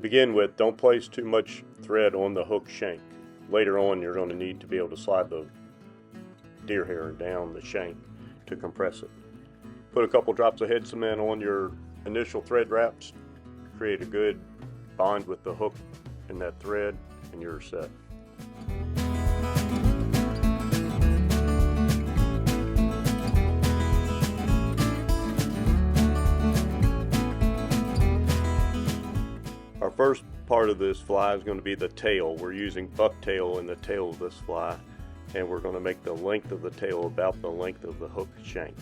begin with, don't place too much thread on the hook shank. Later on, you're going to need to be able to slide the deer hair down the shank to compress it. Put a couple drops of head cement on your initial thread wraps, create a good bond with the hook and that thread, and you're set. Our first part of this fly is going to be the tail. We're using bucktail in the tail of this fly, and we're going to make the length of the tail about the length of the hook shank.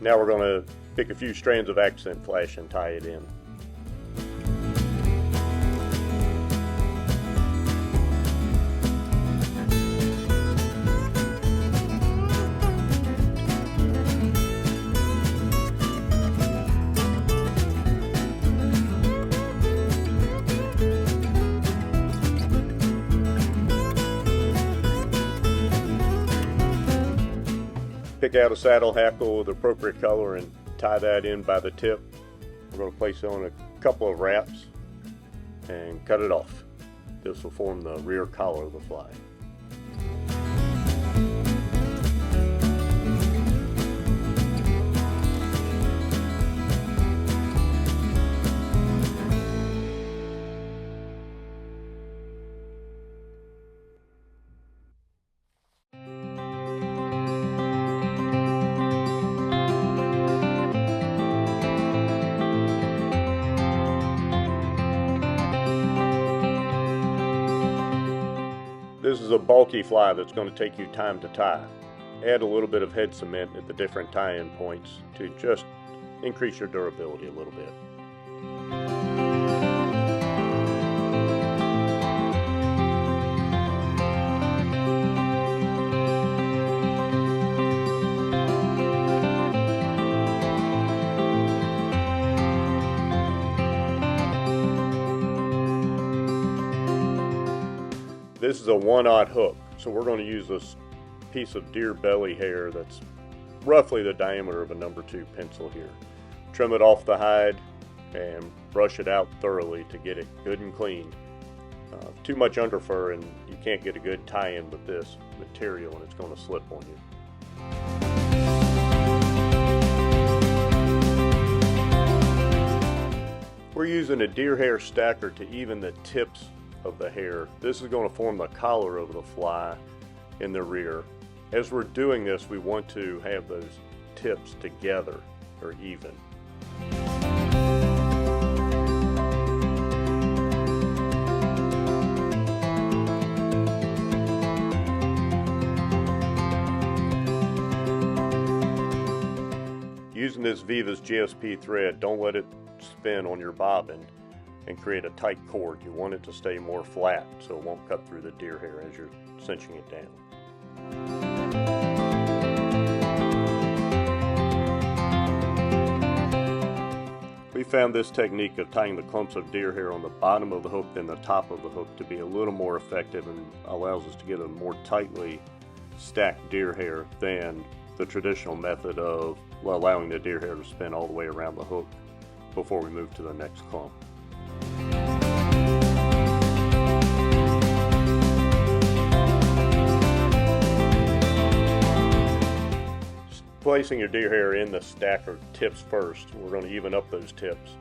Now we're going to pick a few strands of accent flash and tie it in. Pick out a saddle hackle with appropriate color and tie that in by the tip. We're going to place on a couple of wraps and cut it off. This will form the rear collar of the fly. This is a bulky fly that's going to take you time to tie. Add a little bit of head cement at the different tie-in points to just increase your durability a little bit. This is a 1/0 hook, so we're going to use this piece of deer belly hair that's roughly the diameter of a number 2 pencil here. Trim it off the hide and brush it out thoroughly to get it good and clean. Too much under fur and you can't get a good tie-in with this material and it's going to slip on you. We're using a deer hair stacker to even the tips of the hair. This is going to form the collar of the fly in the rear. As we're doing this, we want to have those tips together or even. Using this Viva's GSP thread, don't let it spin on your bobbin and create a tight cord. You want it to stay more flat so it won't cut through the deer hair as you're cinching it down. We found this technique of tying the clumps of deer hair on the bottom of the hook than the top of the hook to be a little more effective and allows us to get a more tightly stacked deer hair than the traditional method of allowing the deer hair to spin all the way around the hook before we move to the next clump. Placing your deer hair in the stacker tips first. We're going to even up those tips.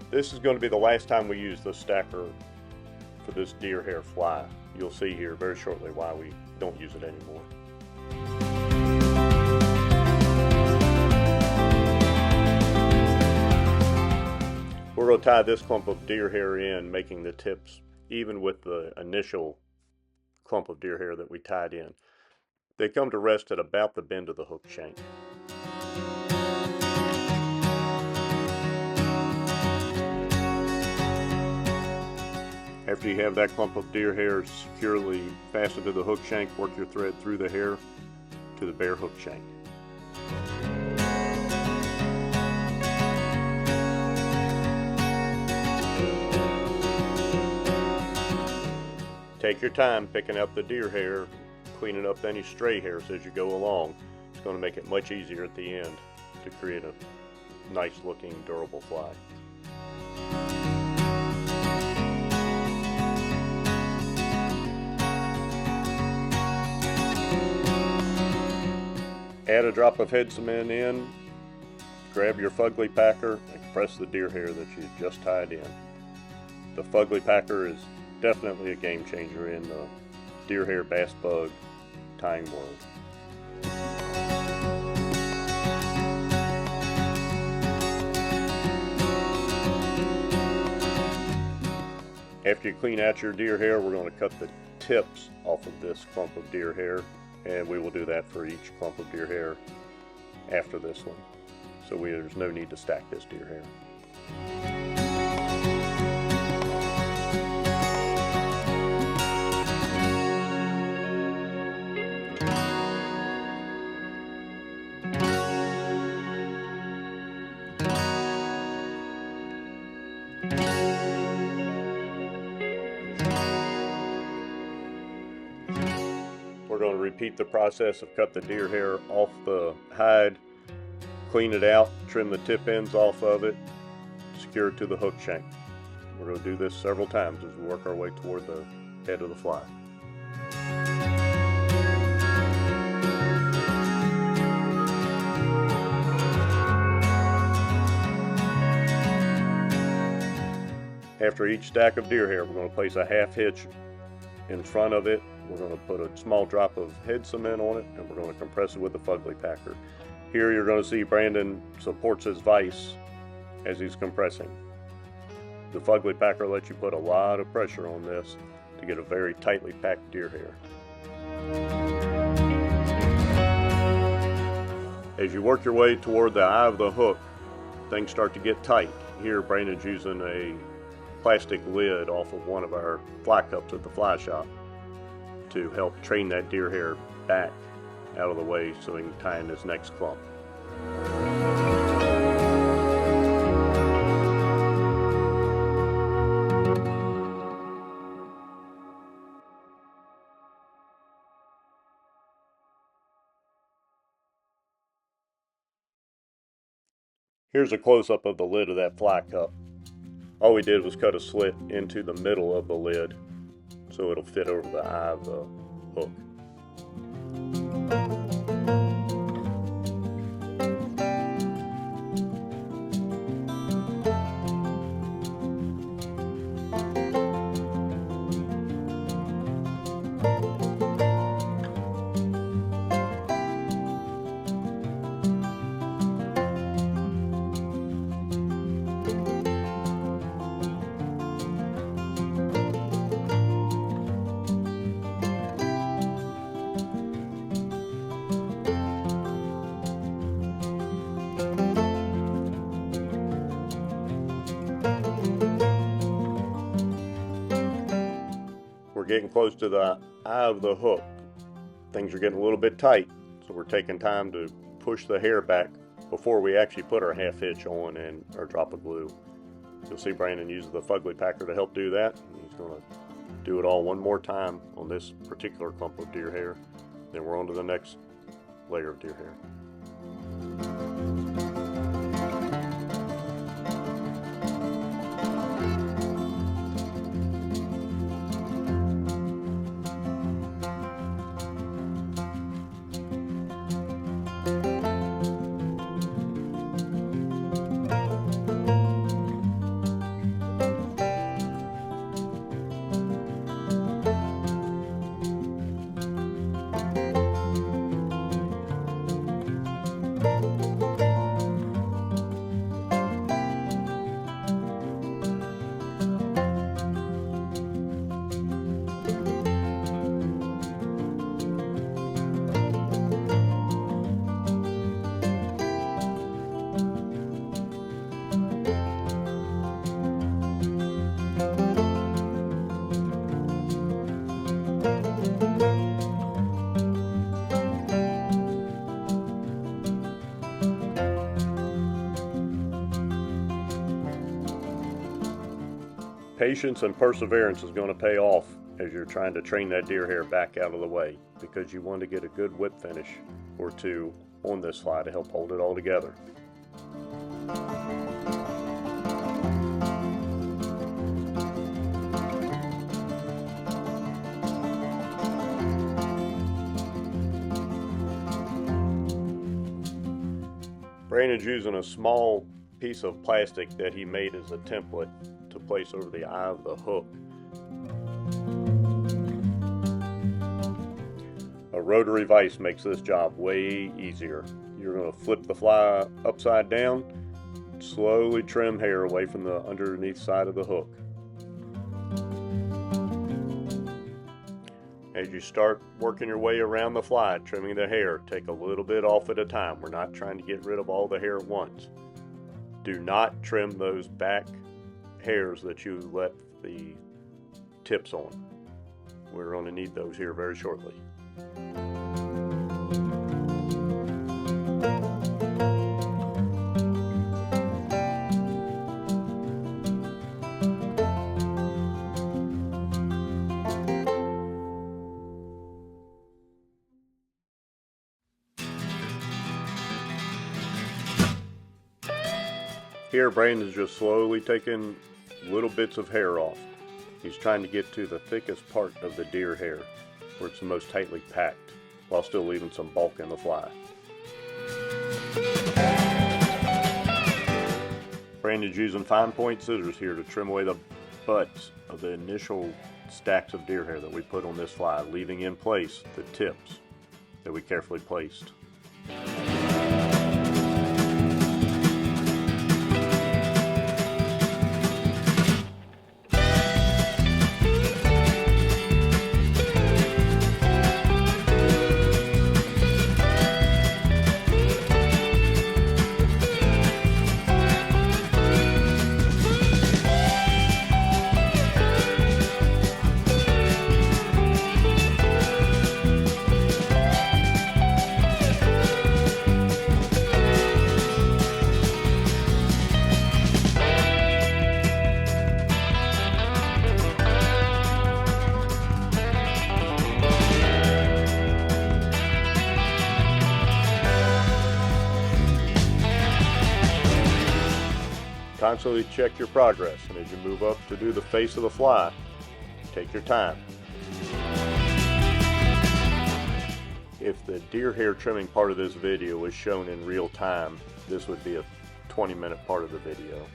This is going to be the last time we use the stacker for this deer hair fly. You'll see here very shortly why we don't use it anymore. We're going to tie this clump of deer hair in, making the tips even with the initial clump of deer hair that we tied in. They come to rest at about the bend of the hook shank. After you have that clump of deer hair securely fastened to the hook shank, work your thread through the hair to the bare hook shank. Take your time picking up the deer hair, cleaning up any stray hairs as you go along. It's going to make it much easier at the end to create a nice looking durable fly. Add a drop of head cement in, grab your fugly packer and compress the deer hair that you just tied in. The fugly packer is definitely a game changer in the deer hair bass bug tying world. After you clean out your deer hair, we're going to cut the tips off of this clump of deer hair, and we will do that for each clump of deer hair after this one. So there's no need to stack this deer hair. We're going to repeat the process of cut the deer hair off the hide, clean it out, trim the tip ends off of it, secure it to the hook shank. We're going to do this several times as we work our way toward the head of the fly. After each stack of deer hair, we're going to place a half hitch in front of it. We're going to put a small drop of head cement on it, and we're going to compress it with the fugly packer. Here you're going to see Brandon supports his vise as he's compressing. The fugly packer lets you put a lot of pressure on this to get a very tightly packed deer hair. As you work your way toward the eye of the hook, things start to get tight. Here Brandon's using a plastic lid off of one of our fly cups at the fly shop to help train that deer hair back out of the way so he can tie in this next clump. Here's a close-up of the lid of that fly cup. All we did was cut a slit into the middle of the lid so it'll fit over the eye of the hook. We're getting close to the eye of the hook. Things are getting a little bit tight, so we're taking time to push the hair back before we actually put our half hitch on and our drop of glue. You'll see Brandon uses the fugly packer to help do that. He's going to do it all one more time on this particular clump of deer hair. Then we're on to the next layer of deer hair. Patience and perseverance is going to pay off as you're trying to train that deer hair back out of the way, because you want to get a good whip finish or two on this fly to help hold it all together. Brandon's using a small piece of plastic that he made as a template to place over the eye of the hook. A rotary vise makes this job way easier. You're going to flip the fly upside down, slowly trim hair away from the underneath side of the hook. As you start working your way around the fly, trimming the hair, take a little bit off at a time. We're not trying to get rid of all the hair at once. Do not trim those back hairs that you left the tips on. We're going to need those here very shortly. Here, Brandon's just slowly taking little bits of hair off. He's trying to get to the thickest part of the deer hair, where it's the most tightly packed, while still leaving some bulk in the fly. Brandon's using fine point scissors here to trim away the butts of the initial stacks of deer hair that we put on this fly, leaving in place the tips that we carefully placed. Constantly check your progress, and as you move up to do the face of the fly, take your time. If the deer hair trimming part of this video was shown in real time, this would be a 20-minute part of the video.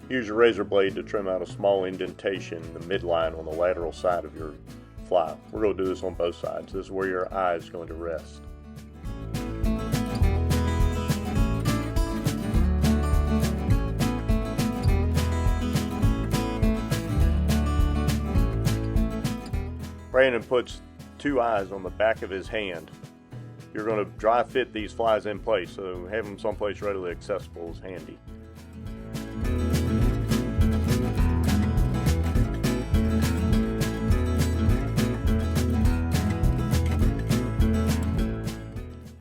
Use your razor blade to trim out a small indentation in the midline on the lateral side of your fly. We're going to do this on both sides. This is where your eye is going to rest. Brandon puts two eyes on the back of his hand. You're going to dry fit these flies in place, so have them someplace readily accessible is handy.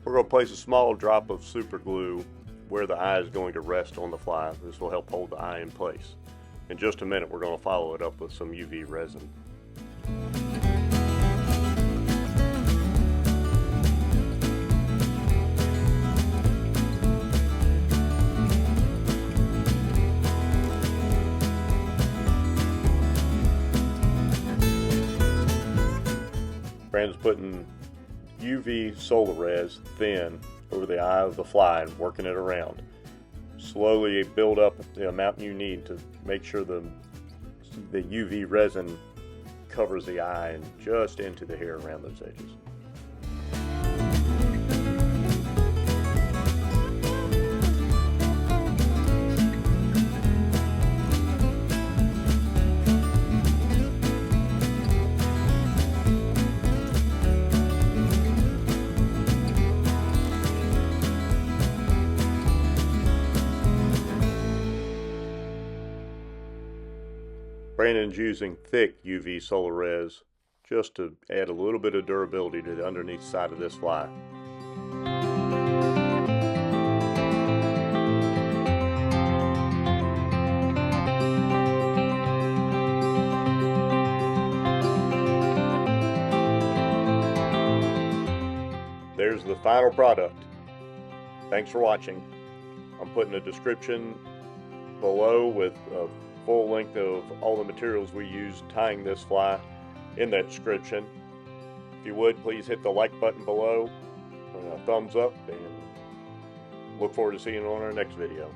We're going to place a small drop of super glue where the eye is going to rest on the fly. This will help hold the eye in place. In just a minute, we're going to follow it up with some UV resin. Brandon's putting UV solar res thin over the eye of the fly and working it around. Slowly build up the amount you need to make sure the UV resin covers the eye and just into the hair around those edges. Brandon's using thick UV solar res just to add a little bit of durability to the underneath side of this fly. There's the final product. Thanks for watching. I'm putting a description below with a full length of all the materials we use tying this fly in that description. If you would, please hit the like button below, thumbs up, and look forward to seeing you on our next video.